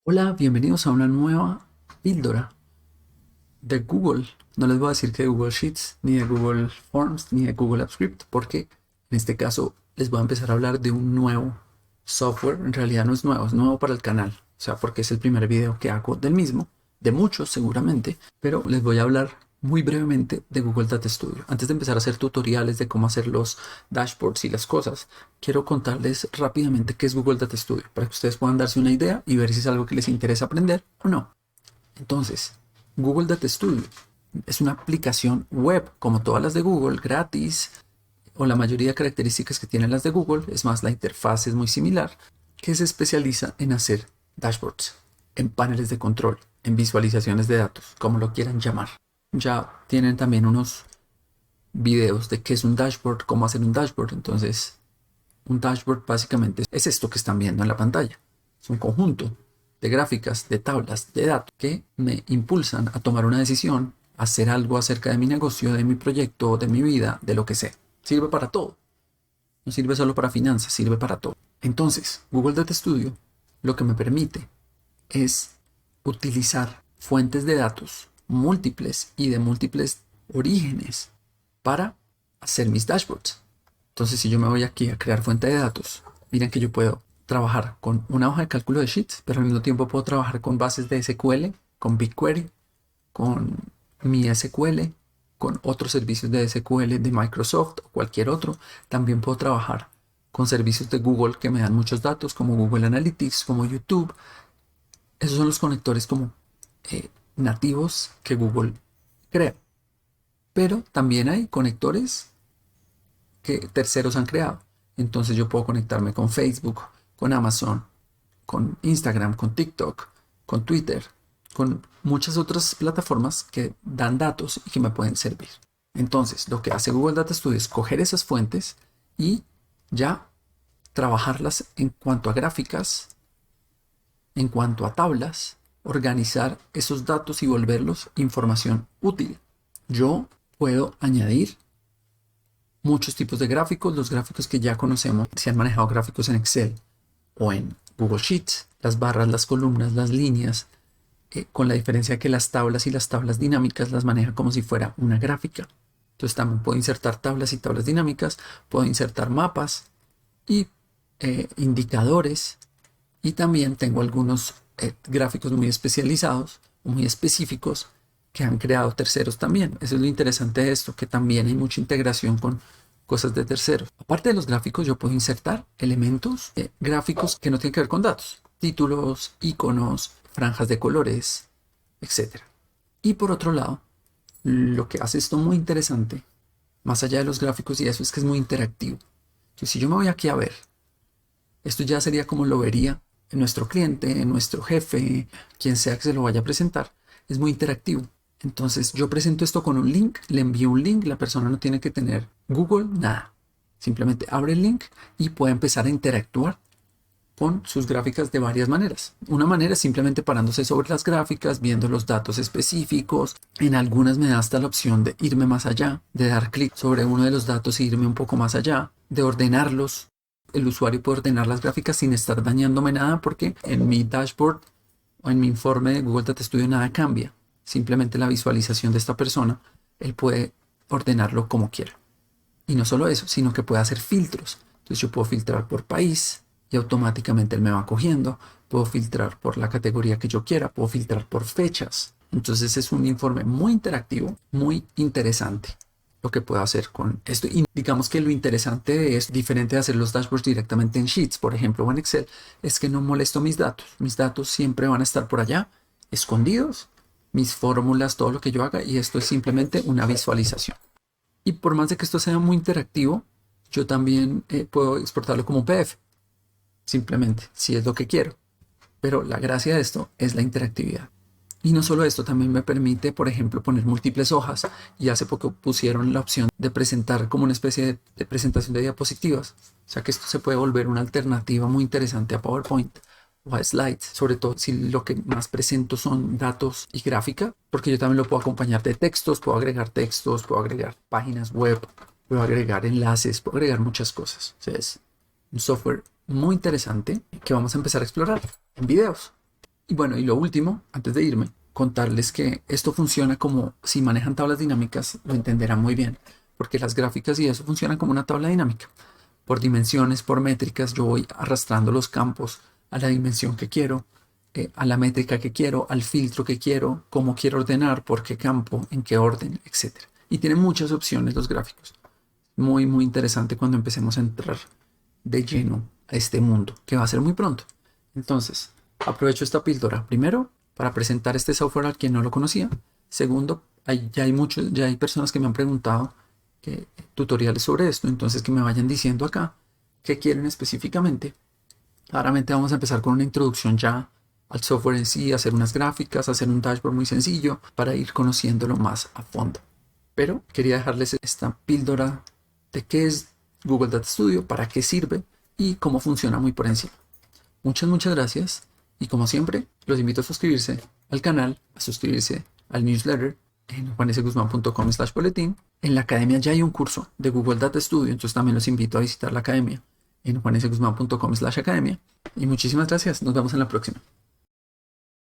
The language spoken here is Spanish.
Hola, bienvenidos a una nueva píldora de Google. No les voy a decir que de Google Sheets, ni de Google Forms, ni de Google Apps Script, porque en este caso les voy a empezar a hablar de un nuevo software. En realidad no es nuevo para el canal. O sea, porque es el primer video que hago del mismo, de muchos seguramente, pero les voy a hablar muy brevemente de Google Data Studio. Antes de empezar a hacer tutoriales de cómo hacer los dashboards y las cosas, quiero contarles rápidamente qué es Google Data Studio, para que ustedes puedan darse una idea y ver si es algo que les interesa aprender o no. Entonces, Google Data Studio es una aplicación web, como todas las de Google, gratis, o la mayoría de características que tienen las de Google. Es más, la interfaz es muy similar, que se especializa en hacer dashboards, en paneles de control, en visualizaciones de datos, como lo quieran llamar. Ya tienen también unos videos de qué es un dashboard, cómo hacer un dashboard. Entonces, un dashboard básicamente es esto que están viendo en la pantalla. Es un conjunto de gráficas, de tablas, de datos que me impulsan a tomar una decisión, a hacer algo acerca de mi negocio, de mi proyecto, de mi vida, de lo que sea. Sirve para todo. No sirve solo para finanzas, sirve para todo. Entonces, Google Data Studio lo que me permite es utilizar fuentes de datos múltiples y de múltiples orígenes para hacer mis dashboards. Entonces, si yo me voy aquí a crear fuente de datos, miren que yo puedo trabajar con una hoja de cálculo de Sheets, pero al mismo tiempo puedo trabajar con bases de SQL, con BigQuery, con mi SQL, con otros servicios de SQL de Microsoft o cualquier otro. También puedo trabajar con servicios de Google que me dan muchos datos, como Google Analytics, como YouTube. Esos son los conectores como nativos que Google crea. Pero también hay conectores que terceros han creado. Entonces yo puedo conectarme con Facebook, con Amazon, con Instagram, con TikTok, con Twitter, con muchas otras plataformas que dan datos y que me pueden servir. Entonces, lo que hace Google Data Studio es coger esas fuentes y ya trabajarlas en cuanto a gráficas, en cuanto a tablas, organizar esos datos y volverlos información útil. Yo puedo añadir muchos tipos de gráficos, los gráficos que ya conocemos. Si han manejado gráficos en Excel o en Google Sheets, las barras, las columnas, las líneas, con la diferencia que las tablas y las tablas dinámicas las maneja como si fuera una gráfica. Entonces también puedo insertar tablas y tablas dinámicas, puedo insertar mapas y indicadores, y también tengo algunos gráficos muy especializados, muy específicos, que han creado terceros también. Eso es lo interesante de esto, que también hay mucha integración con cosas de terceros. Aparte de los gráficos, yo puedo insertar elementos gráficos que no tienen que ver con datos. Títulos, iconos, franjas de colores, etcétera. Y por otro lado, lo que hace esto muy interesante, más allá de los gráficos y eso, es que es muy interactivo. Entonces, si yo me voy aquí a ver, esto ya sería como lo vería en nuestro cliente, en nuestro jefe, quien sea que se lo vaya a presentar. Es muy interactivo. Entonces yo presento esto con un link, le envío un link, la persona no tiene que tener Google, nada. Simplemente abre el link y puede empezar a interactuar con sus gráficas de varias maneras. Una manera es simplemente parándose sobre las gráficas, viendo los datos específicos. En algunas me da hasta la opción de irme más allá, de dar clic sobre uno de los datos e irme un poco más allá, de ordenarlos. El usuario puede ordenar las gráficas sin estar dañándome nada, porque en mi dashboard o en mi informe de Google Data Studio nada cambia. Simplemente la visualización de esta persona, él puede ordenarlo como quiera. Y no solo eso, sino que puede hacer filtros. Entonces yo puedo filtrar por país y automáticamente él me va cogiendo. Puedo filtrar por la categoría que yo quiera. Puedo filtrar por fechas. Entonces es un informe muy interactivo, muy interesante lo que puedo hacer con esto. Y digamos que lo interesante de esto, diferente de hacer los dashboards directamente en Sheets, por ejemplo, o en Excel, es que no molesto mis datos. Mis datos siempre van a estar por allá, escondidos. Mis fórmulas, todo lo que yo haga, y esto es simplemente una visualización. Y por más de que esto sea muy interactivo, yo también puedo exportarlo como un PDF, simplemente, si es lo que quiero. Pero la gracia de esto es la interactividad. Y no solo esto, también me permite, por ejemplo, poner múltiples hojas. Y hace poco pusieron la opción de presentar como una especie de presentación de diapositivas. O sea que esto se puede volver una alternativa muy interesante a PowerPoint o a slides, sobre todo si lo que más presento son datos y gráfica, porque yo también lo puedo acompañar de textos, puedo agregar páginas web, puedo agregar enlaces, puedo agregar muchas cosas. O sea, es un software muy interesante que vamos a empezar a explorar en videos. Y bueno, y lo último, antes de irme, contarles que esto funciona como si manejan tablas dinámicas, lo entenderán muy bien, porque las gráficas y eso funcionan como una tabla dinámica. Por dimensiones, por métricas, yo voy arrastrando los campos a la dimensión que quiero, a la métrica que quiero, al filtro que quiero, cómo quiero ordenar, por qué campo, en qué orden, etcétera. Y tiene muchas opciones los gráficos. Muy, muy interesante cuando empecemos a entrar de lleno a este mundo, que va a ser muy pronto. Entonces, aprovecho esta píldora, primero, para presentar este software al quien no lo conocía. Segundo, ya hay personas que me han preguntado tutoriales sobre esto, entonces que me vayan diciendo acá qué quieren específicamente. Claramente vamos a empezar con una introducción ya al software en sí, hacer unas gráficas, hacer un dashboard muy sencillo para ir conociéndolo más a fondo. Pero quería dejarles esta píldora de qué es Google Data Studio, para qué sirve y cómo funciona muy por encima. Muchas, muchas gracias. Y como siempre, los invito a suscribirse al canal, a suscribirse al newsletter en juaneseguzman.com/boletín. En la academia ya hay un curso de Google Data Studio, entonces también los invito a visitar la academia en juaneseguzman.com/academia. Y muchísimas gracias. Nos vemos en la próxima.